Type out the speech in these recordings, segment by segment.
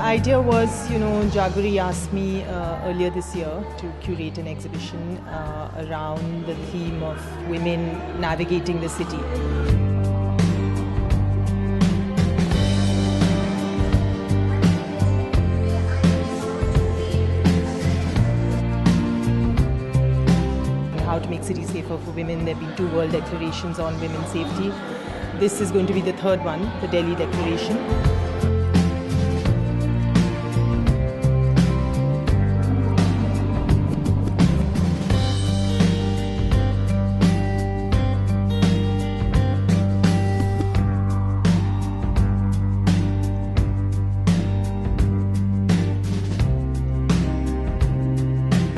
idea was, Jaguri asked me earlier this year to curate an exhibition around the theme of women navigating the city. How to make cities safer for women. There have been 2 world declarations on women's safety. This is going to be the 3rd one, the Delhi Declaration.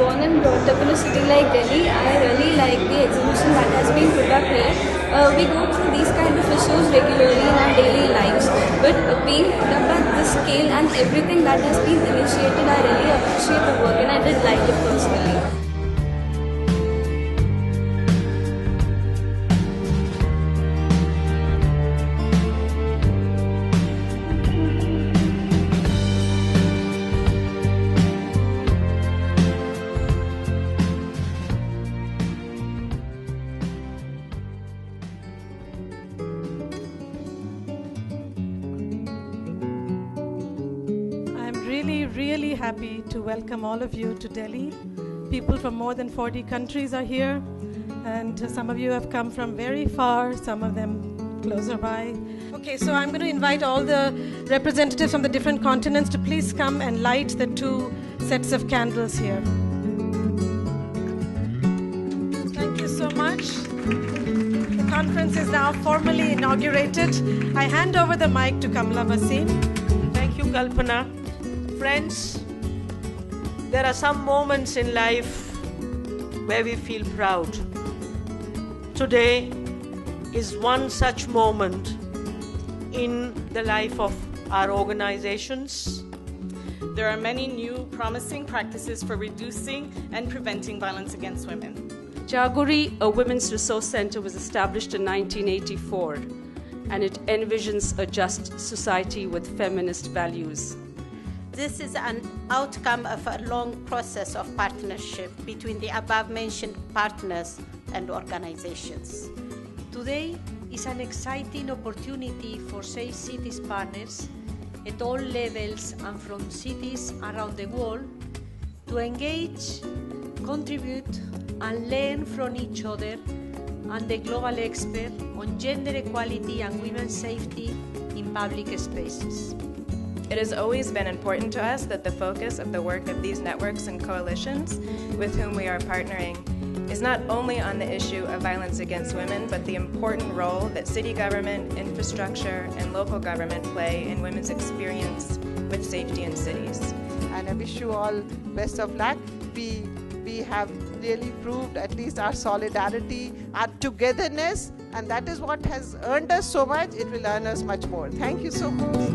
Born and brought up in a city like Delhi, I really like the exhibition that has been put up here. We go through these kind of issues regularly in our daily lives, but being put up at this scale and everything that has been initiated, I really appreciate the work and I did like it personally. Really happy to welcome all of you to Delhi. People from more than 40 countries are here, and some of you have come from very far, some of them closer by. Okay, so I'm going to invite all the representatives from the different continents to please come and light the 2 sets of candles here. Thank you so much. The conference is now formally inaugurated. I hand over the mic to Kamala Vaseem. Thank you, Kalpana. Friends, there are some moments in life where we feel proud. Today is one such moment in the life of our organizations. There are many new promising practices for reducing and preventing violence against women. Jaguri, a women's resource center, was established in 1984, and it envisions a just society with feminist values. This is an outcome of a long process of partnership between the above-mentioned partners and organizations. Today is an exciting opportunity for Safe Cities partners at all levels and from cities around the world to engage, contribute, and learn from each other and the global expert on gender equality and women's safety in public spaces. It has always been important to us that the focus of the work of these networks and coalitions with whom we are partnering is not only on the issue of violence against women, but the important role that city government, infrastructure, and local government play in women's experience with safety in cities. And I wish you all best of luck. We have really proved at least our solidarity, our togetherness, and that is what has earned us so much. It will earn us much more. Thank you so much.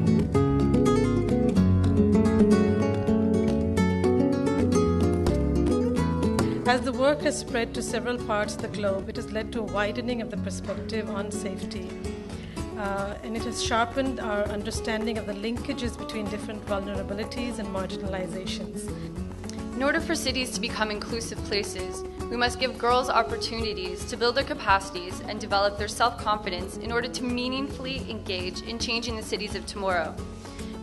As the work has spread to several parts of the globe, it has led to a widening of the perspective on safety. And it has sharpened our understanding of the linkages between different vulnerabilities and marginalizations. In order for cities to become inclusive places, we must give girls opportunities to build their capacities and develop their self-confidence in order to meaningfully engage in changing the cities of tomorrow.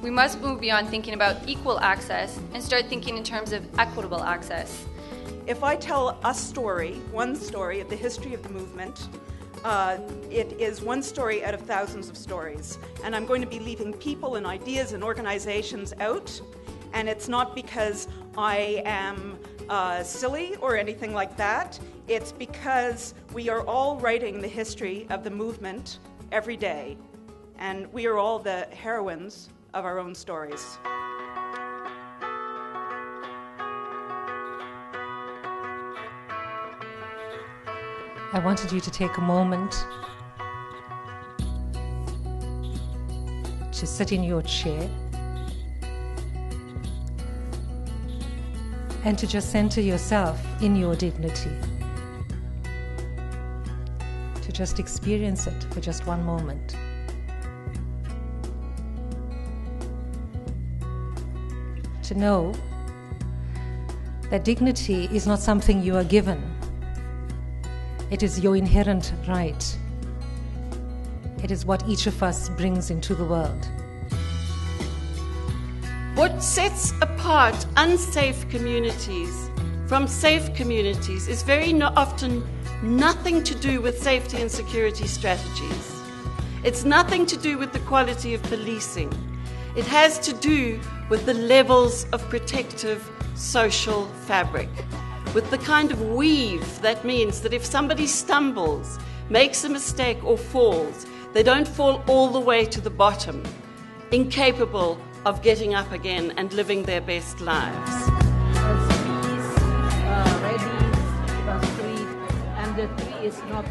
We must move beyond thinking about equal access and start thinking in terms of equitable access. If I tell a story, one story of the history of the movement, it is one story out of thousands of stories. And I'm going to be leaving people and ideas and organizations out. And it's not because I am silly or anything like that. It's because we are all writing the history of the movement every day. And we are all the heroines of our own stories. I wanted you to take a moment to sit in your chair and to just center yourself in your dignity, to just experience it for just one moment. to know that dignity is not something you are given. It is your inherent right. It is what each of us brings into the world. What sets apart unsafe communities from safe communities is very often nothing to do with safety and security strategies. It's nothing to do with the quality of policing. It has to do with the levels of protective social fabric, with the kind of weave that means that if somebody stumbles, makes a mistake or falls, they don't fall all the way to the bottom, incapable of getting up again and living their best lives. The tree is not,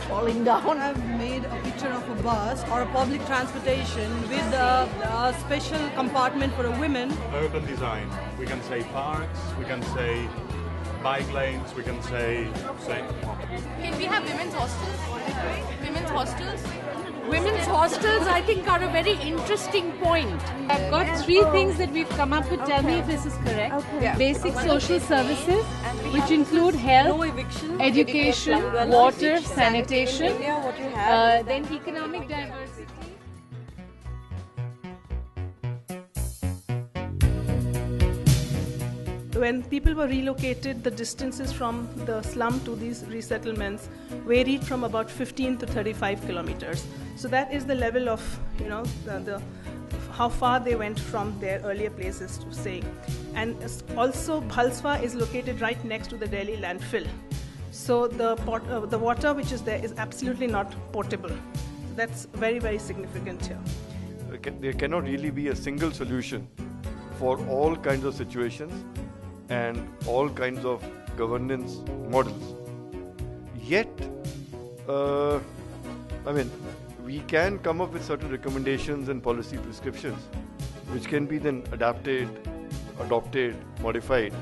falling down. I've made a picture of a bus or a public transportation with a special compartment for a women. Urban design. We can say parks, we can say bike lanes, we can say... Can we have women's hostels? Women's hostels? Women's hostels, I think, are a very interesting point. I've got three things that we've come up with. Tell me if this is correct. Okay. Yeah. Basic social services, which include health, education, water, sanitation, then economic diversity. When people were relocated, the distances from the slum to these resettlements varied from about 15 to 35 kilometers. So that is the level of, how far they went from their earlier places to stay. And also, Bhalswa is located right next to the Delhi landfill. So the water which is there is absolutely not potable. So that's very, very significant here. There cannot really be a single solution for all kinds of situations and all kinds of governance models. Yet, we can come up with certain recommendations and policy prescriptions which can be then adapted, adopted, modified,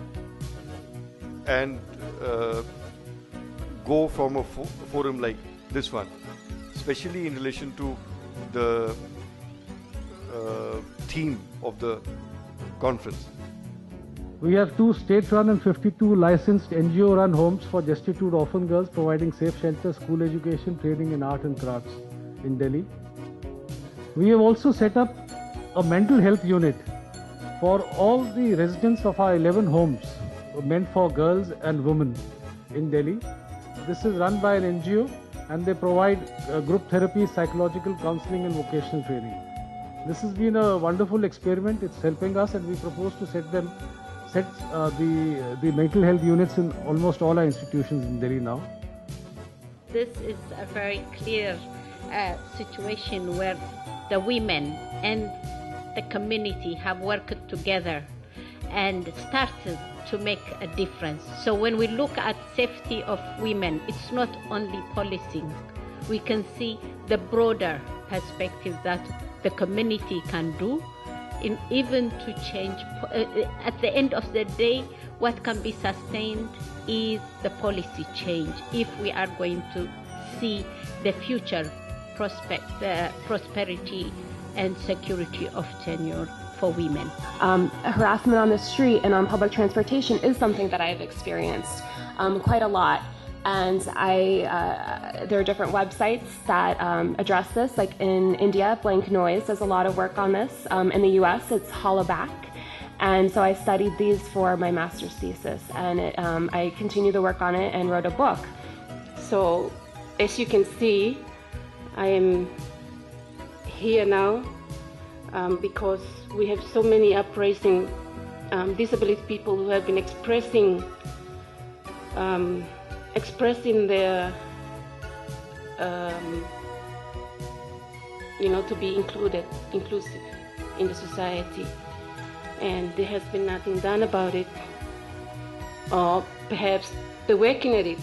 and go from a forum like this one, especially in relation to the theme of the conference. We have 2 state-run and 52 licensed NGO-run homes for destitute orphan girls, providing safe shelter, school education, training in art and crafts in Delhi. We have also set up a mental health unit for all the residents of our 11 homes meant for girls and women in Delhi. This is run by an NGO and they provide group therapy, psychological counseling and vocational training. This has been a wonderful experiment. It's helping us, and we propose to set the mental health units in almost all our institutions in Delhi now. This is a very clear situation where the women and the community have worked together and started to make a difference. So when we look at safety of women, it's not only policing. We can see the broader perspective that the community can do, in even to change. At the end of the day, what can be sustained is the policy change if we are going to see the future prosperity and security of tenure for women. Harassment on the street and on public transportation is something that I've experienced quite a lot. And there are different websites that address this. Like in India, Blank Noise does a lot of work on this. In the US, it's Hollaback. And so I studied these for my master's thesis, and I continued to work on it and wrote a book. So as you can see, I am here now because we have so many uprising disability people who have been expressing their, to be inclusive in the society. And there has been nothing done about it, or perhaps they're working at it.